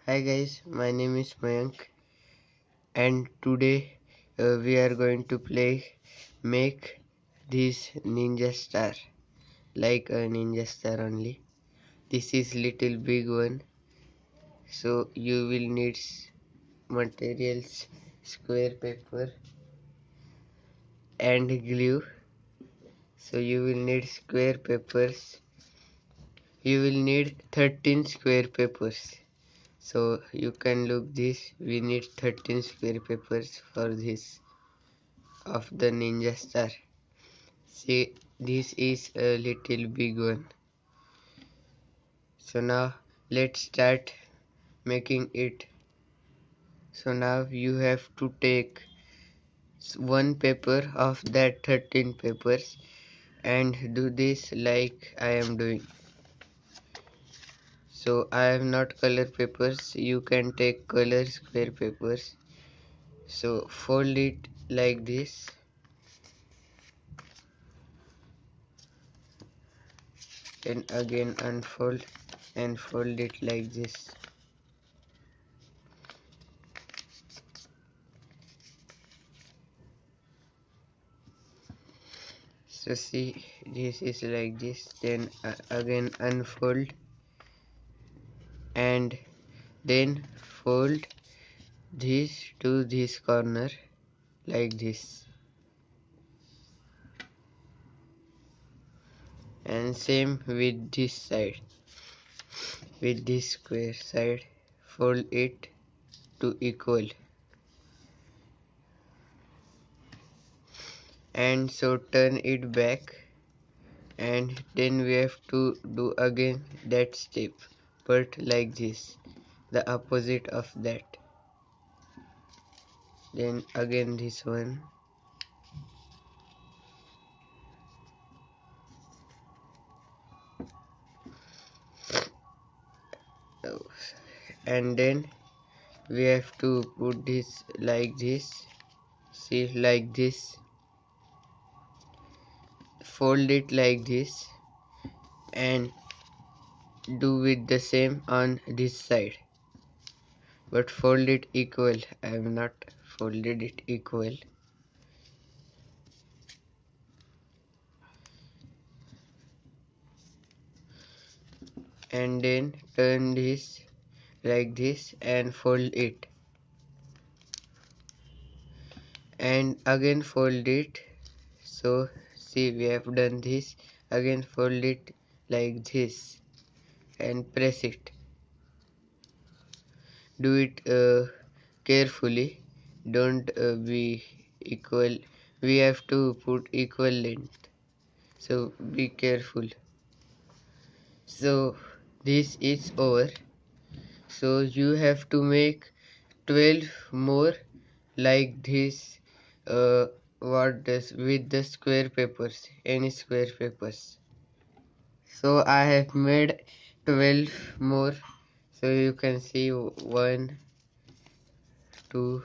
Hi guys, my name is Mayank and today we are going to make this ninja star like a ninja star only. This is little big one, so you will need materials, square paper and glue. So you will need square papers. You will need 13 square papers. So you can look this, we need 13 square papers for this of the ninja star. See, this is a little big one. So now let's start making it. So now you have to take one paper of that 13 papers and do this like I am doing. So I have not color papers, you can take color square papers. So fold it like this and again unfold and fold it like this. So see, this is like this, then again unfold and then fold this to this corner like this, and same with this side, with this square side, fold it to equal, and so turn it back, and then we have to do again that step, but like this, the opposite of that, then again this one, and then we have to put this like this, see, like this, fold it like this and do with the same on this side, but fold it equal. I have not folded it equal, and then turn this like this and fold it, and again fold it. So see, we have done this, again fold it like this and press it. Do it carefully, don't be equal, we have to put equal length, so be careful. So this is over, so you have to make 12 more like this, what does with the square papers, any square papers. So I have made 12 more, so you can see 1 2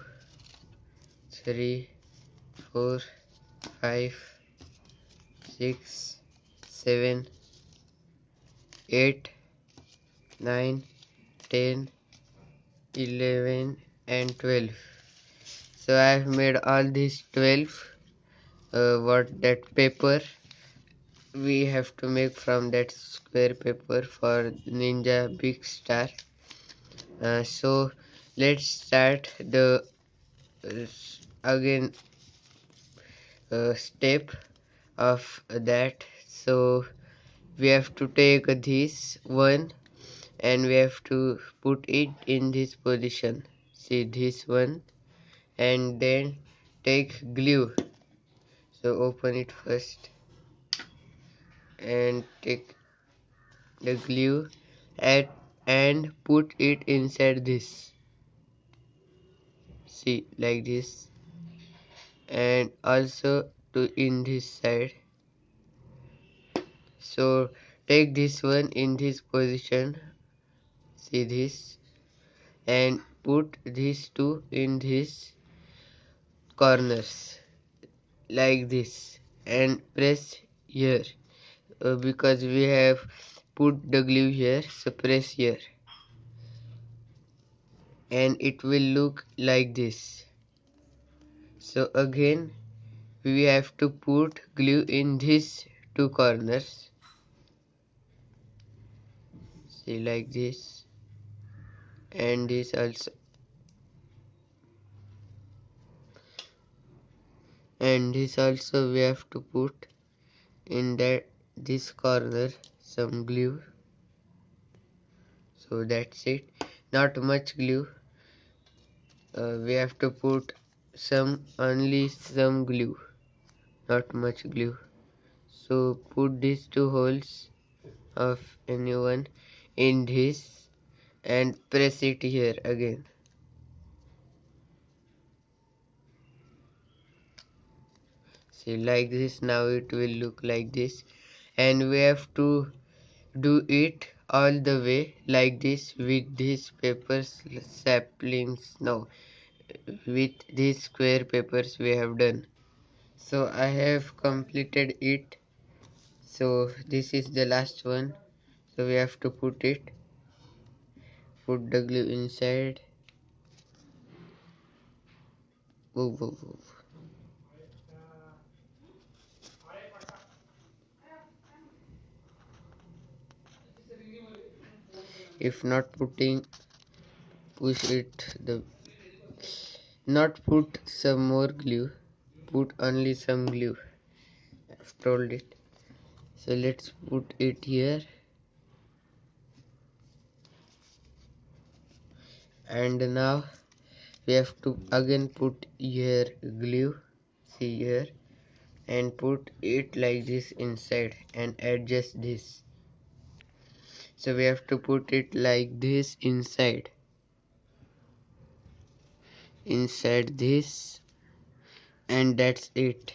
3 4 5 6 7 8 9 10 11 and 12. So I have made all these 12, what that paper we have to make from that square paper for ninja big star. So let's start the uh, again step of that. So we have to take this one and we have to put it in this position, see this one, and then take glue. So open it first and take the glue and put it inside this, see, like this, and also to in this side. So take this one in this position, see this, and put these two in these corners like this and press here, because we have put the glue here, so press here and it will look like this. So again we have to put glue in these two corners, see, like this, and this also, and this also we have to put in that this corner some glue. So that's it, not much glue, we have to put only some glue, not much glue. So put these two holes of anyone in this and press it here again. See, like this. Now it will look like this, and we have to do it all the way like this with these papers saplings. No, with these square papers we have done. So I have completed it. So this is the last one. So we have to put the glue inside. Whoa, whoa, whoa. If not putting, push it the, not put some more glue, put only some glue. I've told it. So let's put it here, and now we have to again put here glue, see here, and put it like this inside and adjust this. So we have to put it like this inside this, and that's it.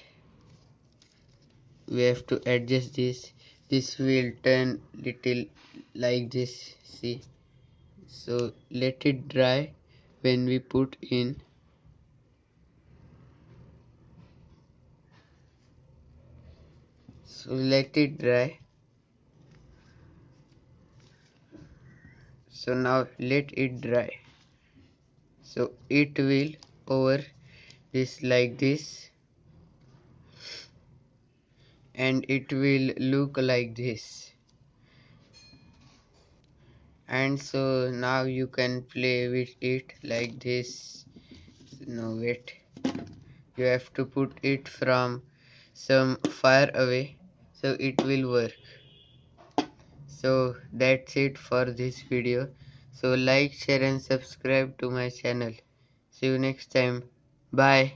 We have to adjust this will turn little like this, see. So let it dry when we put in. So let it dry. So now let it dry. So it will over this like this, and it will look like this. And so now you can play with it like this. No, wait, you have to put it from some far away so it will work. So that's it for this video. So like, share and subscribe to my channel. See you next time. Bye.